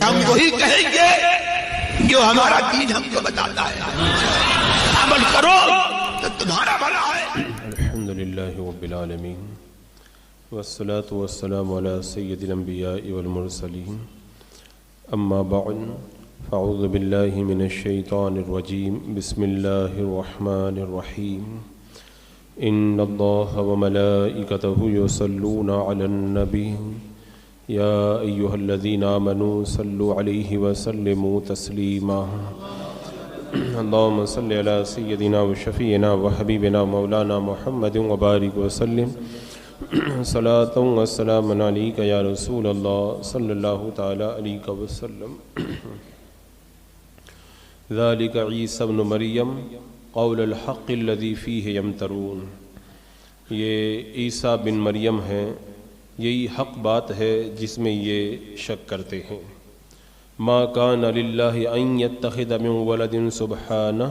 ہم وہی کہیں گے جو ہمارا دین ہم کو بتاتا ہے، عمل کرو تو تمہارا بھلا ہے۔ الحمدللہ رب العالمین والصلاة والسلام علی سید الانبیاء والمرسلین، اما بعد فاعوذ باللہ من الشیطان الرجیم، بسم اللہ الرحمن الرحیم، ان اللہ وملائکتہ یصلون علی النبی یا ایہا الذین آمنوا صلوا علیہ وسلموا تسلیما۔ اللہم صلی علی سیدنا و شفیعنا و حبیبنا مولانا محمد وبارک وسلم، صلاۃ و سلام علیک یا رسول اللہ صلی اللہ تعالی علیہ وسلم۔ ذالک عیسی ابن مریم قول الحق الذی فیہ یمترون، یہ عیسیٰ بن مریم ہیں، یہی حق بات ہے جس میں یہ شک کرتے ہیں۔ ما کان للہ ان یتخذ من ولد سبحانہ،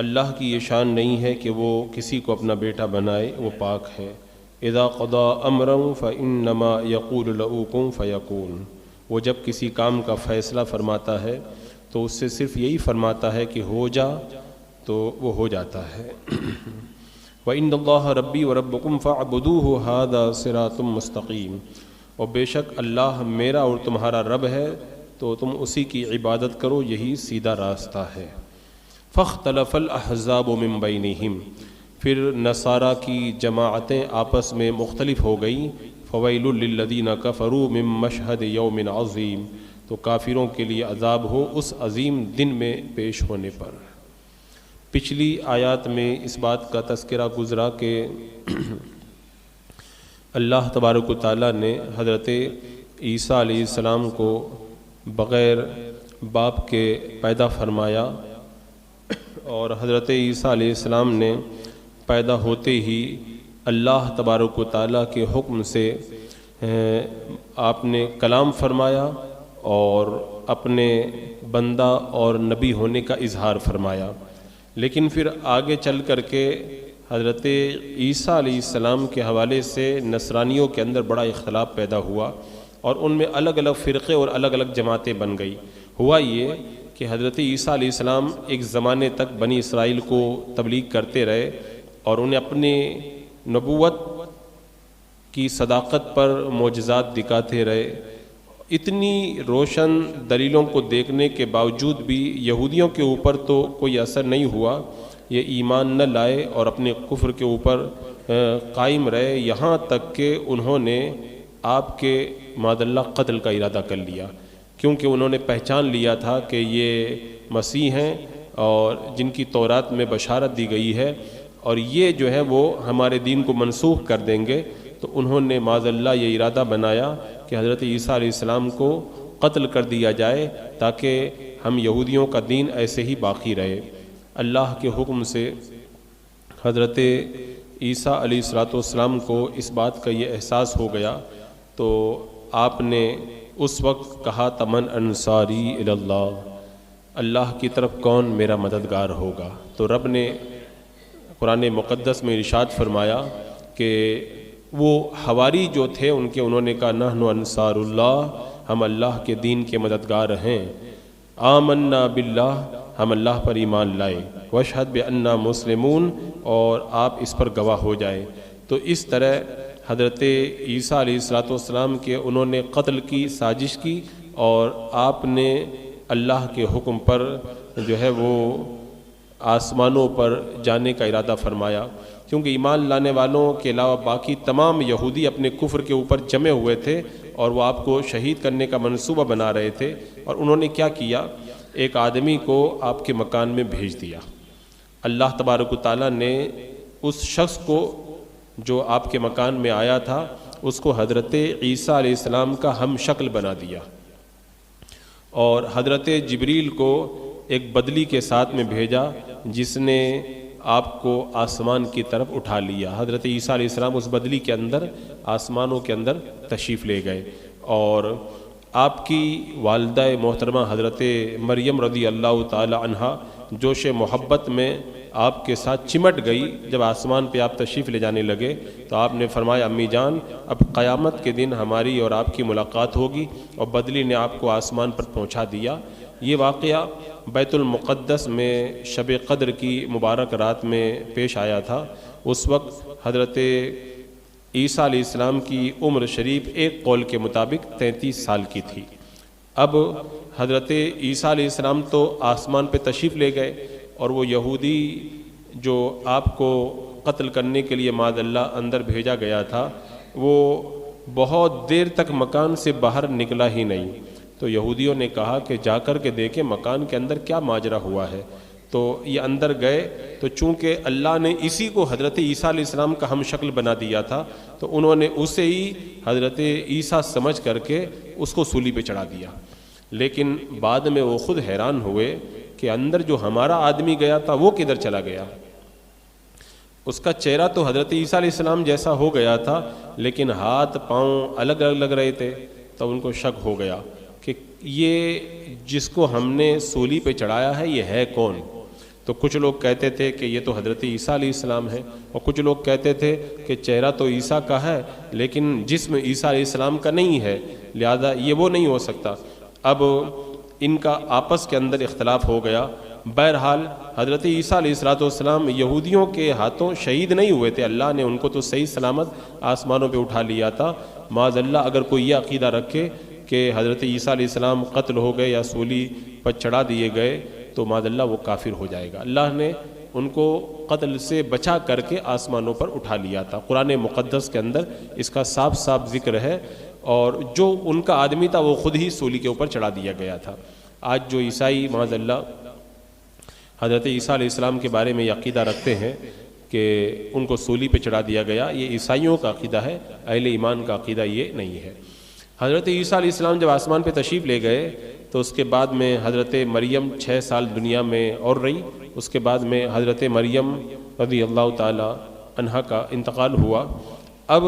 اللہ کی یہ شان نہیں ہے کہ وہ کسی کو اپنا بیٹا بنائے، وہ پاک ہے۔ اذا قضا امرا فانما یقول له کن فیکون، وہ جب کسی کام کا فیصلہ فرماتا ہے تو اس سے صرف یہی فرماتا ہے کہ ہو جا، تو وہ ہو جاتا ہے۔ وَإِنَّ اللَّهَ رَبِّي وَرَبُّكُمْ فَاعْبُدُوهُ هَذَا صِرَاطٌ مُسْتَقِيمٌ، اور بے شک اللہ میرا اور تمہارا رب ہے تو تم اسی کی عبادت کرو، یہی سیدھا راستہ ہے۔ فَاخْتَلَفَ الْأَحْزَابُ مِن بَيْنِهِمْ، پھر نصارہ کی جماعتیں آپس میں مختلف ہو گئیں۔ فَوَيْلٌ لِّلَّذِينَ كَفَرُوا مِن مَّشْهَدِ يَوْمٍ عَظِيمٍ، تو کافروں کے لیے عذاب ہو اس عظیم دن میں پیش ہونے پر۔ پچھلی آیات میں اس بات کا تذکرہ گزرا کہ اللہ تبارک و تعالیٰ نے حضرت عیسیٰ علیہ السلام کو بغیر باپ کے پیدا فرمایا، اور حضرت عیسیٰ علیہ السلام نے پیدا ہوتے ہی اللہ تبارک و تعالیٰ کے حکم سے آپ نے کلام فرمایا اور اپنے بندہ اور نبی ہونے کا اظہار فرمایا۔ لیکن پھر آگے چل کر کے حضرت عیسیٰ علیہ السلام کے حوالے سے نصرانیوں کے اندر بڑا اختلاف پیدا ہوا، اور ان میں الگ الگ فرقے اور الگ الگ جماعتیں بن گئی۔ ہوا یہ کہ حضرت عیسیٰ علیہ السلام ایک زمانے تک بنی اسرائیل کو تبلیغ کرتے رہے اور انہیں اپنی نبوت کی صداقت پر معجزات دکھاتے رہے۔ اتنی روشن دلیلوں کو دیکھنے کے باوجود بھی یہودیوں کے اوپر تو کوئی اثر نہیں ہوا، یہ ایمان نہ لائے اور اپنے کفر کے اوپر قائم رہے، یہاں تک کہ انہوں نے آپ کے معاذ اللہ قتل کا ارادہ کر لیا، کیونکہ انہوں نے پہچان لیا تھا کہ یہ مسیح ہیں اور جن کی تورات میں بشارت دی گئی ہے، اور یہ جو ہے وہ ہمارے دین کو منسوخ کر دیں گے۔ تو انہوں نے معاذ اللہ یہ ارادہ بنایا کہ حضرت عیسیٰ علیہ السلام کو قتل کر دیا جائے تاکہ ہم یہودیوں کا دین ایسے ہی باقی رہے۔ اللہ کے حکم سے حضرت عیسیٰ علیہ السلام کو اس بات کا یہ احساس ہو گیا، تو آپ نے اس وقت کہا تمن انصاری الی اللہ، اللہ کی طرف کون میرا مددگار ہوگا؟ تو رب نے قرآن مقدس میں ارشاد فرمایا کہ وہ حواری جو تھے ان کے، انہوں نے کہا نحن انصار اللہ، ہم اللہ کے دین کے مددگار ہیں۔ آمنا باللہ، ہم اللہ پر ایمان لائے، واشہد بأننا مسلمون، اور آپ اس پر گواہ ہو جائیں۔ تو اس طرح حضرت عیسیٰ علیہ السلام کے انہوں نے قتل کی سازش کی، اور آپ نے اللہ کے حکم پر جو ہے وہ آسمانوں پر جانے کا ارادہ فرمایا، کیونکہ ایمان لانے والوں کے علاوہ باقی تمام یہودی اپنے کفر کے اوپر جمے ہوئے تھے اور وہ آپ کو شہید کرنے کا منصوبہ بنا رہے تھے۔ اور انہوں نے کیا کیا، ایک آدمی کو آپ کے مکان میں بھیج دیا۔ اللہ تبارک و تعالیٰ نے اس شخص کو جو آپ کے مکان میں آیا تھا، اس کو حضرت عیسیٰ علیہ السلام کا ہم شکل بنا دیا، اور حضرت جبریل کو ایک بدلی کے ساتھ میں بھیجا جس نے آپ کو آسمان کی طرف اٹھا لیا۔ حضرت عیسیٰ علیہ السلام اس بدلی کے اندر آسمانوں کے اندر تشریف لے گئے، اور آپ کی والدہ محترمہ حضرت مریم رضی اللہ تعالی عنہا جوش محبت میں آپ کے ساتھ چمٹ گئی. جب آسمان پہ آپ تشریف لے جانے لگے تو آپ نے فرمایا امی جان اب قیامت کے دن ہماری اور آپ کی ملاقات ہوگی، اور بدلی نے آپ کو آسمان پر پہنچا دیا. یہ واقعہ بیت المقدس میں شب قدر کی مبارک رات میں پیش آیا تھا. اس وقت حضرت عیسیٰ علیہ السلام کی عمر شریف ایک قول کے مطابق 33 سال کی تھی. اب حضرت عیسیٰ علیہ السلام تو آسمان پہ تشریف لے گئے، اور وہ یہودی جو آپ کو قتل کرنے کے لیے معاذ اللہ اندر بھیجا گیا تھا وہ بہت دیر تک مکان سے باہر نکلا ہی نہیں. تو یہودیوں نے کہا کہ جا کر کے دیکھیں مکان کے اندر کیا ماجرا ہوا ہے. تو یہ اندر گئے تو چونکہ اللہ نے اسی کو حضرت عیسیٰ علیہ السلام کا ہم شکل بنا دیا تھا تو انہوں نے اسے ہی حضرت عیسیٰ سمجھ کر کے اس کو سولی پہ چڑھا دیا. لیکن بعد میں وہ خود حیران ہوئے کہ اندر جو ہمارا آدمی گیا تھا وہ کدھر چلا گیا. اس کا چہرہ تو حضرت عیسیٰ علیہ السلام جیسا ہو گیا تھا لیکن ہاتھ پاؤں الگ الگ لگ رہے تھے. تو ان کو شک ہو گیا کہ یہ جس کو ہم نے سولی پہ چڑھایا ہے یہ ہے کون. تو کچھ لوگ کہتے تھے کہ یہ تو حضرت عیسیٰ علیہ السلام ہے، اور کچھ لوگ کہتے تھے کہ چہرہ تو عیسیٰ کا ہے لیکن جسم عیسیٰ علیہ السلام کا نہیں ہے، لہذا یہ وہ نہیں ہو سکتا. اب ان کا آپس کے اندر اختلاف ہو گیا. بہرحال حضرت عیسیٰ علیہ السلام یہودیوں کے ہاتھوں شہید نہیں ہوئے تھے. اللہ نے ان کو تو صحیح سلامت آسمانوں پہ اٹھا لیا تھا. معاذ اللہ اگر کوئی یہ عقیدہ رکھے کہ حضرت عیسیٰ علیہ السلام قتل ہو گئے یا سولی پر چڑھا دیے گئے تو معاذ اللہ وہ کافر ہو جائے گا. اللہ نے ان کو قتل سے بچا کر کے آسمانوں پر اٹھا لیا تھا. قرآن مقدس کے اندر اس کا صاف صاف ذکر ہے، اور جو ان کا آدمی تھا وہ خود ہی سولی کے اوپر چڑھا دیا گیا تھا. آج جو عیسائی معاذ اللہ حضرت عیسیٰ علیہ السلام کے بارے میں یہ عقیدہ رکھتے ہیں کہ ان کو سولی پہ چڑھا دیا گیا، یہ عیسائیوں کا عقیدہ ہے، اہل ایمان کا عقیدہ یہ نہیں ہے. حضرت عیسیٰ علیہ السلام جب آسمان پہ تشریف لے گئے تو اس کے بعد میں حضرت مریم 6 سال دنیا میں اور رہی. اس کے بعد میں حضرت مریم رضی اللہ تعالی عنہا کا انتقال ہوا. اب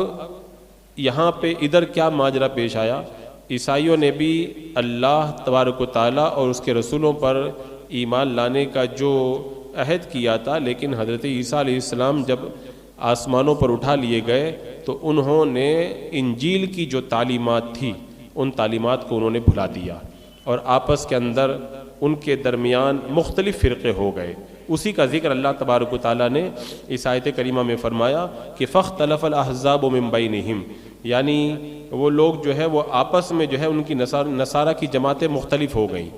یہاں پہ ادھر کیا ماجرا پیش آیا، عیسائیوں نے بھی اللہ تبارک و تعالیٰ اور اس کے رسولوں پر ایمان لانے کا جو عہد کیا تھا، لیکن حضرت عیسیٰ علیہ السلام جب آسمانوں پر اٹھا لیے گئے تو انہوں نے انجیل کی جو تعلیمات تھی ان تعلیمات کو انہوں نے بھلا دیا، اور آپس کے اندر ان کے درمیان مختلف فرقے ہو گئے. اسی کا ذکر اللہ تبارک و تعالیٰ نے اس آیت کریمہ میں فرمایا کہ فاختلف الاحزاب من بینہم، یعنی وہ لوگ جو ہے وہ آپس میں جو ہے ان کی نصارہ کی جماعتیں مختلف ہو گئیں،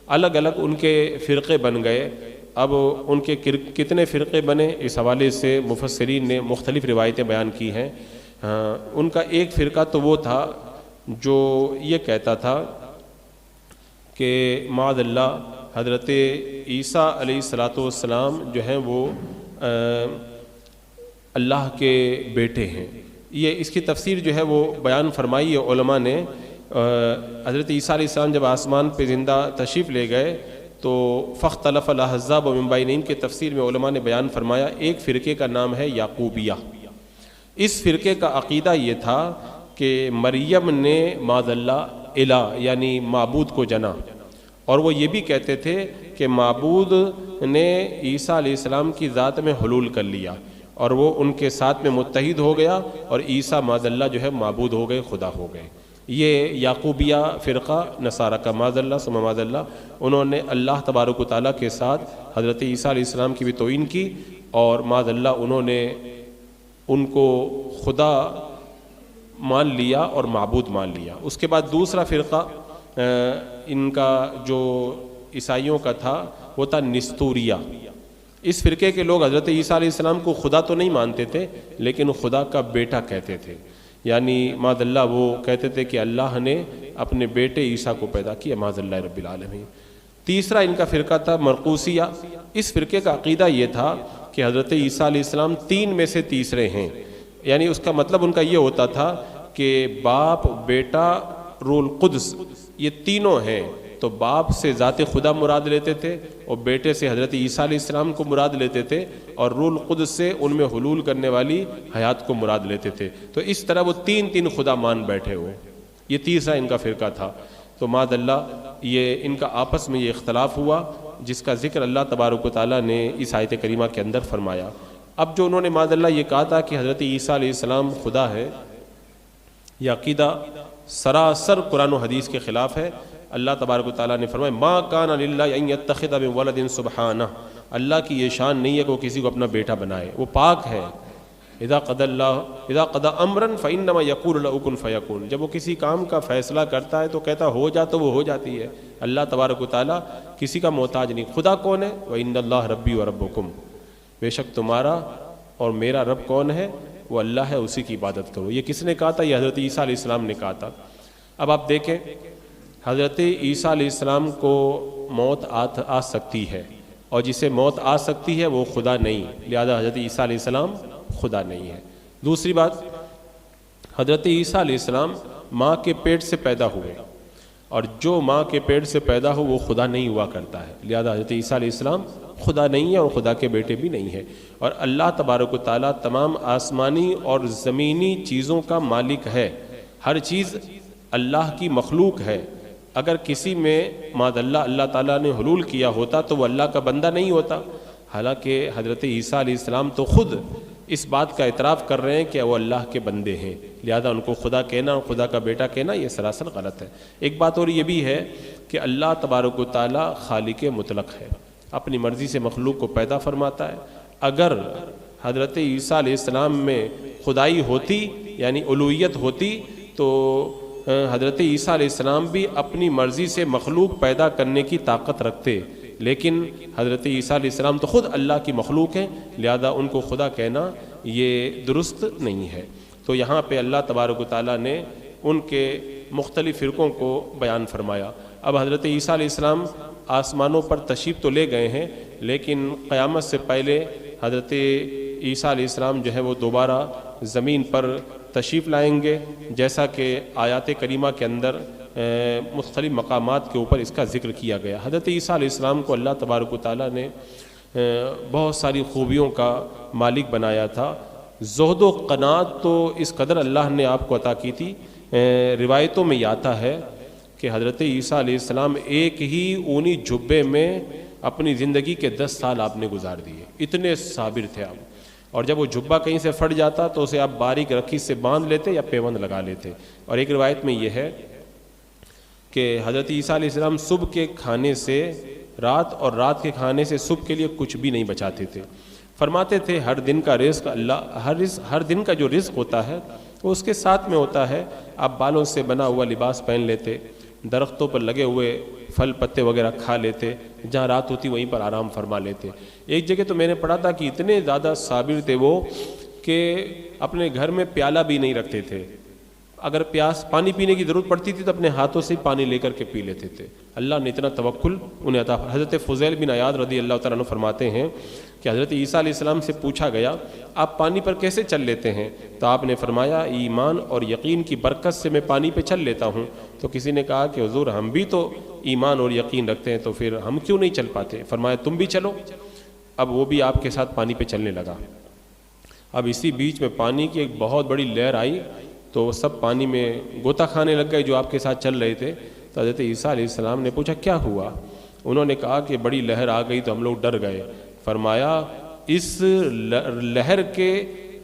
الگ الگ ان کے فرقے بن گئے. اب ان کے کتنے فرقے بنے اس حوالے سے مفسرین نے مختلف روایتیں بیان کی ہیں. ان کا ایک فرقہ تو وہ تھا جو یہ کہتا تھا کہ معاذ اللہ حضرت عیسیٰ علیہ السلام جو ہیں وہ اللہ کے بیٹے ہیں. یہ اس کی تفسیر جو ہے وہ بیان فرمائی ہے علماء نے. حضرت عیسیٰ علیہ السلام جب آسمان پہ زندہ تشریف لے گئے تو فاختلف الاحزاب من بینہم کی تفسیر میں علماء نے بیان فرمایا ایک فرقے کا نام ہے یعقوبیہ. اس فرقے کا عقیدہ یہ تھا کہ مریم نے معاذ اللہ الہ یعنی معبود کو جنا، اور وہ یہ بھی کہتے تھے کہ معبود نے عیسیٰ علیہ السلام کی ذات میں حلول کر لیا اور وہ ان کے ساتھ میں متحد ہو گیا، اور عیسیٰ معاذ اللہ جو ہے معبود ہو گئے، خدا ہو گئے. یہ یعقوبیہ فرقہ نصارہ کا معاذ اللہ ثم معاذ اللہ، انہوں نے اللہ تبارک و تعالیٰ کے ساتھ حضرت عیسیٰ علیہ السلام کی بھی توہین کی، اور معاذ اللہ انہوں نے ان کو خدا مان لیا اور معبود مان لیا. اس کے بعد دوسرا فرقہ ان کا جو عیسائیوں کا تھا وہ تھا نستوریہ. اس فرقے کے لوگ حضرت عیسیٰ علیہ السلام کو خدا تو نہیں مانتے تھے لیکن خدا کا بیٹا کہتے تھے، یعنی معاذ اللہ وہ کہتے تھے کہ اللہ نے اپنے بیٹے عیسیٰ کو پیدا کیا، معاذ اللہ رب العالمین. تیسرا ان کا فرقہ تھا مرقوسیہ. اس فرقے کا عقیدہ یہ تھا کہ حضرت عیسیٰ علیہ السلام 3 میں سے تیسرے ہیں، یعنی اس کا مطلب ان کا یہ ہوتا تھا کہ باپ، بیٹا، روح القدس یہ تینوں ہیں. تو باپ سے ذات خدا مراد لیتے تھے اور بیٹے سے حضرت عیسیٰ علیہ السلام کو مراد لیتے تھے اور روح القدس سے ان میں حلول کرنے والی حیات کو مراد لیتے تھے. تو اس طرح وہ 3 خدا مان بیٹھے ہوئے. یہ تیسرا ان کا فرقہ تھا. تو معاذ اللہ یہ ان کا آپس میں یہ اختلاف ہوا جس کا ذکر اللہ تبارک و تعالیٰ نے اس آیت کریمہ کے اندر فرمایا۔ اب جو انہوں نے معاذ اللہ یہ کہا تھا کہ حضرت عیسیٰ علیہ السلام خدا ہے، یہ عقیدہ سراسر قرآن و حدیث کے خلاف ہے۔ اللہ تبارک و تعالیٰ نے فرمایا ما کان للہ ان یتخذ من ولد سبحانہ، اللہ کی یہ شان نہیں ہے کہ وہ کسی کو اپنا بیٹا بنائے، وہ پاک ہے۔ اذا قضى امرا فانما يقول له كن فيكون، جب وہ کسی کام کا فیصلہ کرتا ہے تو کہتا ہو جا تو وہ ہو جاتی ہے۔ اللہ تبارک و تعالیٰ کسی کا محتاج نہیں۔ خدا کون ہے؟ وان اللہ ربی و ربکم، بے شک تمہارا اور میرا رب کون ہے؟ وہ اللہ ہے، اسی کی عبادت کرو۔ یہ کس نے کہا تھا؟ یہ حضرت عیسیٰ علیہ السلام نے کہا تھا۔ اب آپ دیکھیں حضرت عیسیٰ علیہ السلام کو موت آ سکتی ہے، اور جسے موت آ سکتی ہے وہ خدا نہیں، لہذا حضرت عیسیٰ علیہ السلام خدا نہیں ہے۔ دوسری بات، حضرت عیسیٰ علیہ السلام ماں کے پیٹ سے پیدا ہوئے، اور جو ماں کے پیٹ سے پیدا ہو وہ خدا نہیں ہوا کرتا ہے، لہذا حضرت عیسیٰ علیہ السلام خدا نہیں ہے اور خدا کے بیٹے بھی نہیں ہے۔ اور اللہ تبارک و تعالیٰ تمام آسمانی اور زمینی چیزوں کا مالک ہے، ہر چیز اللہ کی مخلوق ہے۔ اگر کسی میں معاذ اللہ تعالیٰ نے حلول کیا ہوتا تو وہ اللہ کا بندہ نہیں ہوتا، حالانکہ حضرت عیسیٰ علیہ السلام تو خود اس بات کا اعتراف کر رہے ہیں کہ وہ اللہ کے بندے ہیں، لہذا ان کو خدا کہنا اور خدا کا بیٹا کہنا یہ سراسر غلط ہے۔ ایک بات اور یہ بھی ہے کہ اللہ تبارک و تعالیٰ خالق مطلق ہے، اپنی مرضی سے مخلوق کو پیدا فرماتا ہے۔ اگر حضرت عیسیٰ علیہ السلام میں خدائی ہوتی یعنی الوہیت ہوتی تو حضرت عیسیٰ علیہ السلام بھی اپنی مرضی سے مخلوق پیدا کرنے کی طاقت رکھتے، لیکن حضرت عیسیٰ علیہ السلام تو خود اللہ کی مخلوق ہیں، لہذا ان کو خدا کہنا یہ درست نہیں ہے۔ تو یہاں پہ اللہ تبارک و تعالیٰ نے ان کے مختلف فرقوں کو بیان فرمایا۔ اب حضرت عیسیٰ علیہ السلام آسمانوں پر تشریف تو لے گئے ہیں، لیکن قیامت سے پہلے حضرت عیسیٰ علیہ السلام جو ہے وہ دوبارہ زمین پر تشریف لائیں گے، جیسا کہ آیات کریمہ کے اندر مختلف مقامات کے اوپر اس کا ذکر کیا گیا۔ حضرت عیسیٰ علیہ السلام کو اللہ تبارک و تعالیٰ نے بہت ساری خوبیوں کا مالک بنایا تھا۔ زہد و قناعت تو اس قدر اللہ نے آپ کو عطا کی تھی، روایتوں میں یہ آتا ہے کہ حضرت عیسیٰ علیہ السلام ایک ہی اونی جبے میں اپنی زندگی کے 10 سال آپ نے گزار دیے، اتنے صابر تھے آپ۔ اور جب وہ جبہ کہیں سے پھٹ جاتا تو اسے آپ باریک رکھی سے باندھ لیتے یا پیوند لگا لیتے۔ اور ایک روایت میں یہ ہے کہ حضرت عیسیٰ علیہ السلام صبح کے کھانے سے رات اور رات کے کھانے سے صبح کے لیے کچھ بھی نہیں بچاتے تھے۔ فرماتے تھے ہر دن کا رزق ہر دن کا جو رزق ہوتا ہے وہ اس کے ساتھ میں ہوتا ہے۔ آپ بالوں سے بنا ہوا لباس پہن لیتے، درختوں پر لگے ہوئے پھل پتے وغیرہ کھا لیتے، جہاں رات ہوتی وہیں پر آرام فرما لیتے۔ ایک جگہ تو میں نے پڑھا تھا کہ اتنے زیادہ صابر تھے وہ کہ اپنے گھر میں پیالہ بھی نہیں رکھتے تھے، اگر پانی پینے کی ضرورت پڑتی تھی تو اپنے ہاتھوں سے پانی لے کر کے پی لیتے تھے۔ اللہ نے اتنا توکل انہیں عطا۔ حضرت فضیل بن عیاض رضی اللہ تعالیٰ عنہ فرماتے ہیں کہ حضرت عیسیٰ علیہ السلام سے پوچھا گیا آپ پانی پر کیسے چل لیتے ہیں؟ تو آپ نے فرمایا ایمان اور یقین کی برکت سے میں پانی پہ چل لیتا ہوں۔ تو کسی نے کہا کہ حضور ہم بھی تو ایمان اور یقین رکھتے ہیں تو پھر ہم کیوں نہیں چل پاتے؟ فرمایا تم بھی چلو۔ اب وہ بھی آپ کے ساتھ پانی پہ چلنے لگا۔ اب اسی بیچ میں پانی کی ایک بہت بڑی لہر آئی تو وہ سب پانی میں غوطہ کھانے لگ گئے جو آپ کے ساتھ چل رہے تھے۔ تو حضرت عیسیٰ علیہ السلام نے پوچھا کیا ہوا؟ انہوں نے کہا کہ بڑی لہر آ گئی تو ہم لوگ ڈر گئے۔ فرمایا اس لہر کے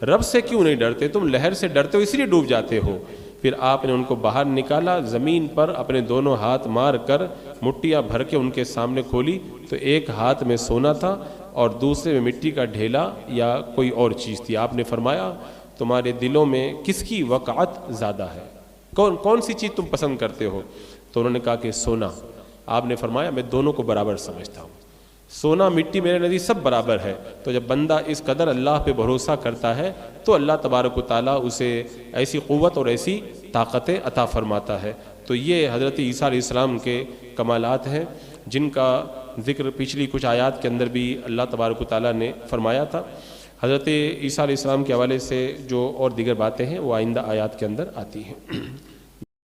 رب سے کیوں نہیں ڈرتے؟ تم لہر سے ڈرتے ہو اس لیے ڈوب جاتے ہو۔ پھر آپ نے ان کو باہر نکالا، زمین پر اپنے دونوں ہاتھ مار کر مٹیاں بھر کے ان کے سامنے کھولی تو ایک ہاتھ میں سونا تھا اور دوسرے میں مٹی کا ڈھیلا یا کوئی اور چیز تھی۔ آپ نے فرمایا تمہارے دلوں میں کس کی وقعت زیادہ ہے؟ کون سی چیز تم پسند کرتے ہو؟ تو انہوں نے کہا کہ سونا۔ آپ نے فرمایا میں دونوں کو برابر سمجھتا ہوں، سونا مٹی میرے نزدیک سب برابر ہے۔ تو جب بندہ اس قدر اللہ پہ بھروسہ کرتا ہے تو اللہ تبارک و تعالیٰ اسے ایسی قوت اور ایسی طاقتیں عطا فرماتا ہے۔ تو یہ حضرت عیسیٰ علیہ السلام کے کمالات ہیں جن کا ذکر پچھلی کچھ آیات کے اندر بھی اللہ تبارک و تعالیٰ نے فرمایا تھا۔ حضرت عیسیٰ علیہ السلام کے حوالے سے جو اور دیگر باتیں ہیں وہ آئندہ آیات کے اندر آتی ہیں۔